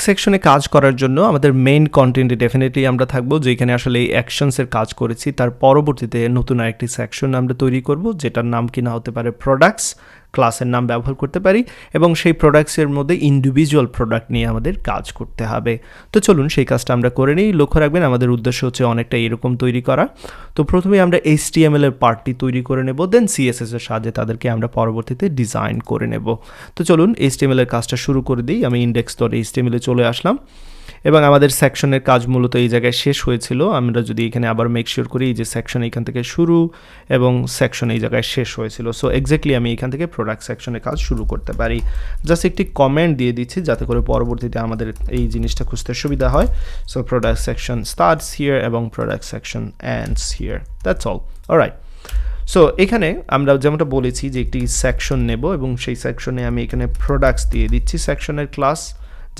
সেকশনে কাজ করার জন্য আমাদের মেইন কন্টেন্টে ডেফিনেটলি আমরা থাকবো, যেখানে আসলে এই অ্যাকশনসের কাজ করেছি তার পরবর্তীতে নতুন আরেকটি সেকশন আমরা তৈরি করব, যেটার নাম কিনা হতে পারে প্রোডাক্টস। ক্লাসের নাম ব্যবহার করতে পারি এবং সেই প্রোডাক্টসের মধ্যে ইন্ডিভিজুয়াল প্রোডাক্ট নিয়ে আমাদের কাজ করতে হবে। তো চলুন সেই কাজটা আমরা করে নিই। লক্ষ্য রাখবেন আমাদের উদ্দেশ্য হচ্ছে অনেকটা এরকম তৈরি করা। তো প্রথমে আমরা HTML এর পার্টটি তৈরি করে নেব, দেন CSS এর সাহায্যে তাদেরকে আমরা পরবর্তীতে ডিজাইন করে নেব। তো চলুন HTML এর কাজটা শুরু করে দিই। আমি index.html এ চলে আসলাম এবং আমাদের সেকশনের কাজ মূলত এই জায়গায় শেষ হয়েছিল। আমরা যদি এখানে আবার মেক শিওর করি যে সেকশন এখান থেকে শুরু এবং সেকশন এই জায়গায় শেষ হয়েছিল, সো এক্স্যাক্টলি আমি এখান থেকে প্রোডাক্ট সেকশনের কাজ শুরু করতে পারি। জাস্ট একটি কমেন্ট দিয়ে দিচ্ছি যাতে করে পরবর্তীতে আমাদের এই জিনিসটা খুঁজতে সুবিধা হয়। So product section starts here এবং product section ends here, that's all. Alright, so এখানে আমরা যেমনটা বলেছি যে একটি সেকশন নেব এবং সেই সেকশনে আমি এখানে প্রোডাক্টস দিয়ে দিচ্ছি সেকশনের ক্লাস,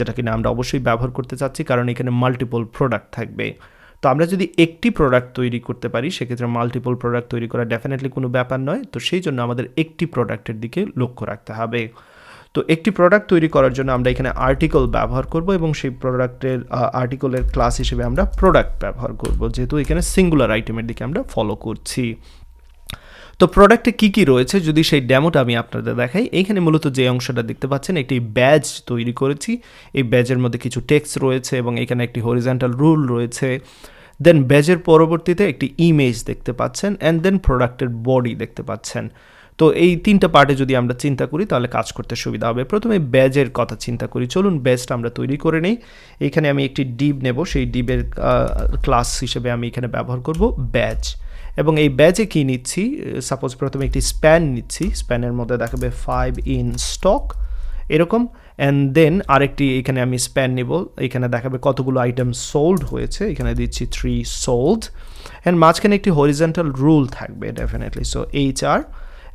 যেটা কিনা আমরা অবশ্যই ব্যবহার করতে চাচ্ছি কারণ এখানে মাল্টিপল প্রোডাক্ট থাকবে। তো আমরা যদি একটি প্রোডাক্ট তৈরি করতে পারি সেক্ষেত্রে মাল্টিপল প্রোডাক্ট তৈরি করা ডেফিনেটলি কোনো ব্যাপার নয়। তো সেই জন্য আমাদের একটি প্রোডাক্টের দিকে লক্ষ্য রাখতে হবে। তো একটি প্রোডাক্ট তৈরি করার জন্য আমরা এখানে আর্টিকল ব্যবহার করব এবং সেই প্রোডাক্টের আর্টিকলের ক্লাস হিসেবে আমরা প্রোডাক্ট ব্যবহার করব, যেহেতু এখানে সিঙ্গুলার আইটেমের দিকে আমরা ফলো করছি। তো প্রোডাক্টে কী কী রয়েছে যদি সেই ডেমোটা আমি আপনাদের দেখাই। এইখানে মূলত যে অংশটা দেখতে পাচ্ছেন একটি ব্যাজ তৈরি করেছি। এই ব্যাজের মধ্যে কিছু টেক্সট রয়েছে এবং এখানে একটি হরিজন্টাল রুল রয়েছে। দেন ব্যাজের পরবর্তীতে একটি ইমেজ দেখতে পাচ্ছেন অ্যান্ড দেন প্রোডাক্টের বডি দেখতে পাচ্ছেন। তো এই তিনটা পার্টে যদি আমরা চিন্তা করি তাহলে কাজ করতে সুবিধা হবে। প্রথমে ব্যাজের কথা চিন্তা করি, চলুন ব্যাজটা আমরা তৈরি করে নিই। এখানে আমি একটি ডিভ নেব, সেই ডিভের ক্লাস হিসেবে আমি এখানে ব্যবহার করব ব্যাজ এবং এই ব্যাজে কী নিচ্ছি, সাপোজ প্রথমে একটি স্প্যান নিচ্ছি, স্প্যানের মধ্যে দেখাবে 5 ইন স্টক এরকম, অ্যান্ড দেন আরেকটি এখানে আমি স্প্যান নিব, এখানে দেখাবে কতগুলো আইটেম সোল্ড হয়েছে, এখানে দিচ্ছি 3 সোল্ড, অ্যান্ড মাঝখানে একটি হরিজন্টাল রুল থাকবে ডেফিনেটলি। সো HR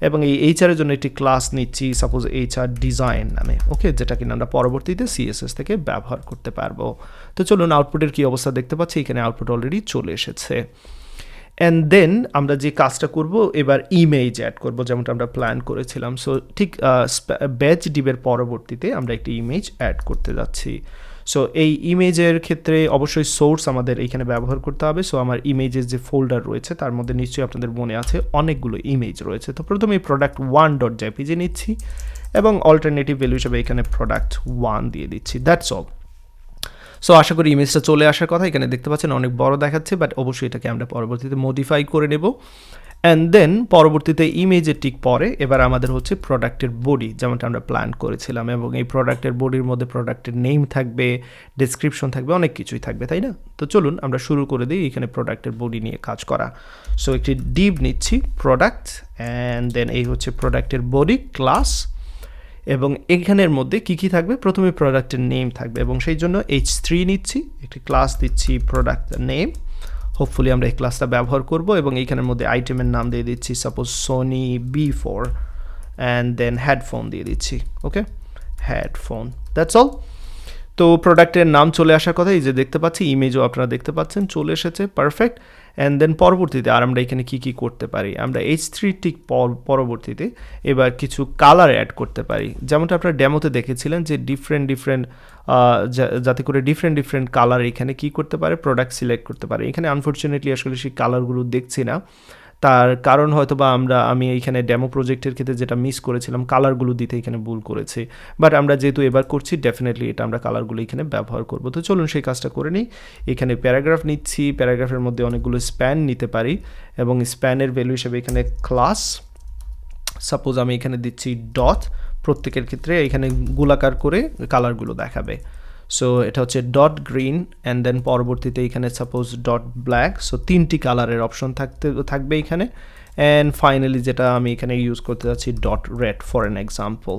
এবং এই HRের জন্য একটি ক্লাস নিচ্ছি সাপোজ HR ডিজাইন নামে, ওকে, যেটা কিনা আমরা পরবর্তীতে CSS থেকে ব্যবহার করতে পারবো। তো চলুন আউটপুটের কী অবস্থা দেখতে পাচ্ছি, এখানে আউটপুট অলরেডি চলে এসেছে। অ্যান্ড দেন আমরা যে কাজটা করব এবার ইমেজ অ্যাড করব যেমনটা আমরা প্ল্যান করেছিলাম। সো ঠিক ব্যাজ ডিভের পরবর্তীতে আমরা একটি ইমেজ অ্যাড করতে যাচ্ছি। সো এই ইমেজের ক্ষেত্রে অবশ্যই সোর্স আমাদের এইখানে ব্যবহার করতে হবে। সো আমার ইমেজের যে ফোল্ডার রয়েছে তার মধ্যে নিশ্চয়ই আপনাদের মনে আছে অনেকগুলো ইমেজ রয়েছে। তো প্রথমে product1.jpg নিচ্ছি এবং অল্টারনেটিভ ভ্যালু হিসেবে এখানে product1 দিয়ে দিচ্ছি, দ্যাটস অল। সো আশা করি ইমেজটা চলে আসার কথা, এখানে দেখতে পাচ্ছেন অনেক বড় দেখাচ্ছে, বাট অবশ্যই এটাকে আমরা পরবর্তীতে মডিফাই করে নেব। অ্যান্ড দেন পরবর্তীতে ইমেজের ঠিক পরে এবার আমাদের হচ্ছে প্রোডাক্টের বডি, যেমনটা আমরা প্ল্যান করেছিলাম, এবং এই প্রোডাক্টের বডির মধ্যে প্রোডাক্টের নেম থাকবে, ডেসক্রিপশন থাকবে, অনেক কিছুই থাকবে, তাই না? তো চলুন আমরা শুরু করে দিই এখানে প্রোডাক্টের বডি নিয়ে কাজ করা। সো একটি ডিভ নিচ্ছি প্রোডাক্ট, অ্যান্ড দেন এই হচ্ছে প্রোডাক্টের বডি ক্লাস, এবং এখানের মধ্যে কী কী থাকবে, প্রথমে প্রোডাক্টের নেম থাকবে এবং সেই জন্য H3 নিচ্ছি, একটি ক্লাস দিচ্ছি প্রোডাক্ট নেম, হোপফুলি আমরা এই ক্লাসটা ব্যবহার করব এবং এইখানের মধ্যে আইটেমের নাম দিয়ে দিচ্ছি suppose Sony B4 and then headphone দিয়ে দিচ্ছি, ওকে, হেডফোন, দ্যাটস অল। তো প্রোডাক্টের নাম চলে আসার কথা, এই যে দেখতে পাচ্ছি ইমেজও আপনারা দেখতে পাচ্ছেন চলে এসেছে, পারফেক্ট। অ্যান্ড দেন পরবর্তীতে আর আমরা এখানে কী কী করতে পারি, আমরা H3 ঠিক পরবর্তীতে এবার কিছু কালার অ্যাড করতে পারি, যেমনটা আপনারা ডেমোতে দেখেছিলেন যে ডিফারেন্ট যাতে করে ডিফারেন্ট কালার এখানে কী করতে পারে, প্রোডাক্ট সিলেক্ট করতে পারে। এখানে আনফর্চুনেটলি আসলে সেই কালারগুলো দেখছি না, তার কারণ হয়তো বা আমি এইখানে ডেমো প্রজেক্টের ক্ষেত্রে যেটা মিস করেছিলাম কালারগুলো দিতে এখানে ভুল করেছি, বাট আমরা যেহেতু এবার করছি ডেফিনেটলি এটা আমরা কালারগুলো এখানে ব্যবহার করব। তো চলুন সেই কাজটা করে নিই। এখানে প্যারাগ্রাফ নিচ্ছি, প্যারাগ্রাফের মধ্যে অনেকগুলো স্প্যান নিতে পারি এবং স্প্যানের ভ্যালু হিসেবে এখানে ক্লাস, সাপোজ আমি এখানে দিচ্ছি ডট, প্রত্যেকের ক্ষেত্রে এখানে গোলাকার করে কালারগুলো দেখাবে। সো এটা হচ্ছে ডট গ্রিন অ্যান্ড দেন পরবর্তীতে এখানে সাপোজ ডট ব্ল্যাক, সো 3টি কালারের অপশন থাকবে এখানে, অ্যান্ড ফাইনালি যেটা আমি এখানে ইউজ করতে যাচ্ছি dot red for an example,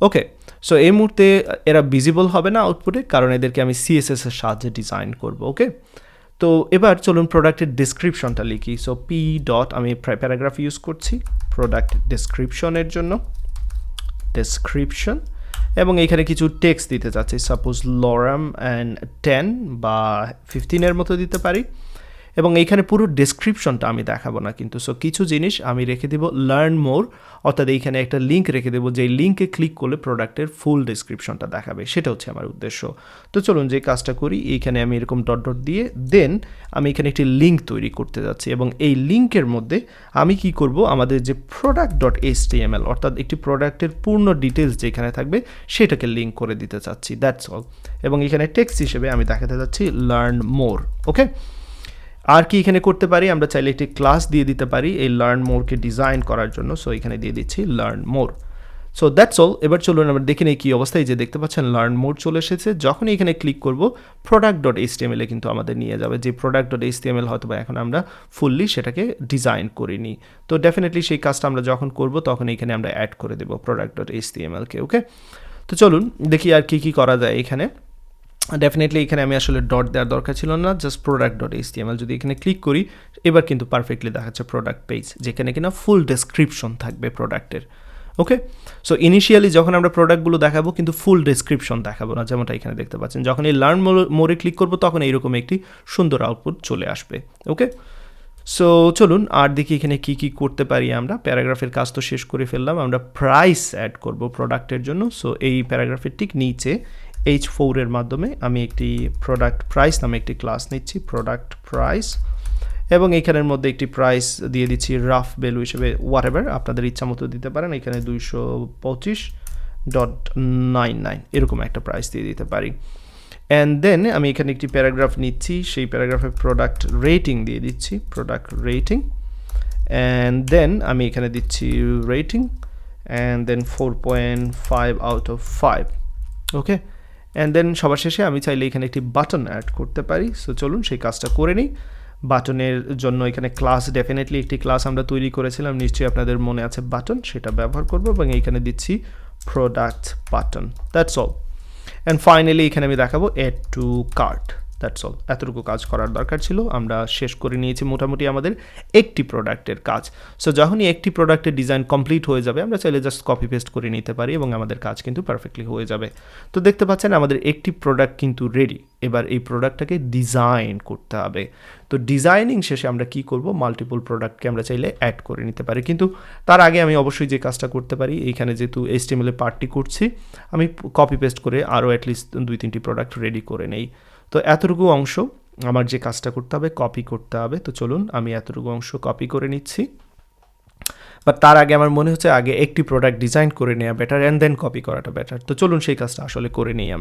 okay. So এই মুহূর্তে এরা ভিজিবল হবে না আউটপুটে, কারণ এদেরকে আমি CSS এর সাহায্যে ডিজাইন করব, ওকে। তো এবার চলুন প্রোডাক্টের ডিসক্রিপশনটা লিখি। সো P ডট, আমি প্যারাগ্রাফ ইউজ করছি প্রোডাক্ট ডিসক্রিপশনের জন্য, ডেসক্রিপশন, এবং এখানে কিছু টেক্সট দিতে চাচ্ছি, সাপোজ লরাম অ্যান্ড 10 বা 15 এর মতো দিতে পারি। এবং এইখানে পুরো ডেসক্রিপশনটা আমি দেখাবো না কিন্তু। সো কিছু জিনিস আমি রেখে দেবো লার্ন মোর, অর্থাৎ এইখানে একটা লিঙ্ক রেখে দেবো, যে লিঙ্কে ক্লিক করলে প্রোডাক্টের ফুল ডেসক্রিপশনটা দেখাবে, সেটা হচ্ছে আমার উদ্দেশ্য। তো চলুন যে কাজটা করি, এইখানে আমি এরকম ডট ডট দিয়ে দেন আমি এখানে একটি লিঙ্ক তৈরি করতে যাচ্ছি, এবং এই লিঙ্কের মধ্যে আমি কি করব, আমাদের যে প্রোডাক্ট ডট HTML, অর্থাৎ একটি প্রোডাক্টের পূর্ণ ডিটেলস যেখানে থাকবে সেটাকে লিঙ্ক করে দিতে চাচ্ছি, দ্যাটস অল। এবং এখানে টেক্সট হিসেবে আমি দেখাতে যাচ্ছি লার্ন মোর। ওকে, আর কি এখানে করতে পারি, আমরা চাইলে একটি ক্লাস দিয়ে দিতে পারি এই লার্ন মোরকে ডিজাইন করার জন্য। সো এখানে দিয়ে দিচ্ছি learn more. So that's all. এবার চলুন আমরা দেখে নিই কী অবস্থায়, যে দেখতে পাচ্ছেন লার্ন মোর চলে এসেছে। যখন এখানে ক্লিক করব প্রোডাক্ট ডট HTML কিন্তু আমাদের নিয়ে যাবে, যে প্রোডাক্ট ডট HTML হয়তো বা এখন আমরা ফুললি সেটাকে ডিজাইন করিনি। তো ডেফিনেটলি সেই কাজটা আমরা যখন করব তখন এখানে আমরা অ্যাড করে দেবো প্রোডাক্ট ডট HTML-কে। ওকে, তো চলুন দেখি আর কি করা যায় এখানে। ডেফিনেটলি এখানে আমি আসলে ডট দেওয়ার দরকার ছিল না, জাস্ট প্রোডাক্ট ডট HTML যদি এখানে ক্লিক করি, এবার কিন্তু পারফেক্টলি দেখাচ্ছে প্রোডাক্ট পেজ, যেখানে কিনা ফুল ডেসক্রিপশন থাকবে প্রোডাক্টের। ওকে, সো ইনিশিয়ালি যখন আমরা প্রোডাক্টগুলো দেখাবো কিন্তু ফুল ডেসক্রিপশন দেখাবো না, যেমনটা এখানে দেখতে পাচ্ছেন। যখন এই লার্ন মোরে ক্লিক করবো তখন এইরকম একটি সুন্দর আউটপুট চলে আসবে। ওকে, সো চলুন আর দেখি এখানে কি করতে পারি আমরা। প্যারাগ্রাফের কাজ তো শেষ করে ফেললাম, আমরা প্রাইস অ্যাড করব প্রোডাক্টের জন্য। সো এই প্যারাগ্রাফের ঠিক নিচে H4 এর মাধ্যমে আমি একটি প্রোডাক্ট প্রাইস নামে একটি ক্লাস নিচ্ছি, প্রোডাক্ট প্রাইস, এবং এইখানের মধ্যে একটি প্রাইস দিয়ে দিচ্ছি রাফ ভ্যালু হিসেবে, হোয়াট এভার আপনাদের ইচ্ছা মতো দিতে পারেন। এখানে 225.99 এরকম একটা প্রাইস দিয়ে দিতে পারি। অ্যান্ড দেন আমি এখানে একটি প্যারাগ্রাফ নিচ্ছি, সেই প্যারাগ্রাফে প্রোডাক্ট রেটিং দিয়ে দিচ্ছি, প্রোডাক্ট রেটিং, অ্যান্ড দেন আমি এখানে দিচ্ছি rating, and then 4.5 out of 5। Okay, and then সবার শেষে আমি চাইলে এখানে একটি বাটন অ্যাড করতে পারি। সো চলুন সেই কাজটা করে নিই। বাটনের জন্য এখানে ক্লাস, ডেফিনেটলি একটি ক্লাস আমরা তৈরি করেছিলাম, নিশ্চয়ই আপনাদের মনে আছে বাটন, সেটা ব্যবহার করব, এবং এইখানে দিচ্ছি product button, that's all. And finally এখানে আমি দেখাবো add to cart, that's all. এতটুকু কাজ করার দরকার ছিল, আমরা শেষ করে নিয়েছি মোটামুটি আমাদের একটি প্রোডাক্টের কাজ। সো যখনই একটি প্রোডাক্টের ডিজাইন কমপ্লিট হয়ে যাবে, আমরা চাইলে জাস্ট কপি পেস্ট করে নিতে পারি এবং আমাদের কাজ কিন্তু পারফেক্টলি হয়ে যাবে। তো দেখতে পাচ্ছেন আমাদের একটি প্রোডাক্ট কিন্তু রেডি। এবার এই প্রোডাক্টটাকে ডিজাইন করতে হবে। তো ডিজাইনিং শেষে আমরা কি করব, মাল্টিপল প্রোডাক্টকে আমরা চাইলে অ্যাড করে নিতে পারি, কিন্তু তার আগে আমি অবশ্যই যে কাজটা করতে পারি, এইখানে যেহেতু HTML পার্টটি করছি, আমি কপি পেস্ট করে আরও অ্যাটলিস্ট 2-3টি প্রোডাক্ট রেডি করে নেই। তো এতটুকু অংশ আমার যে কাজটা করতে হবে, কপি করতে হবে। তো চলুন আমি এতটুকু অংশ কপি করে নিচ্ছি, বাট তার আগে আমার মনে হচ্ছে আগে একটি প্রোডাক্ট ডিজাইন করে নেওয়া বেটার, অ্যান্ড দেন কপি করাটা বেটার। তো চলুন সেই কাজটা আসলে করে নিই আমরা।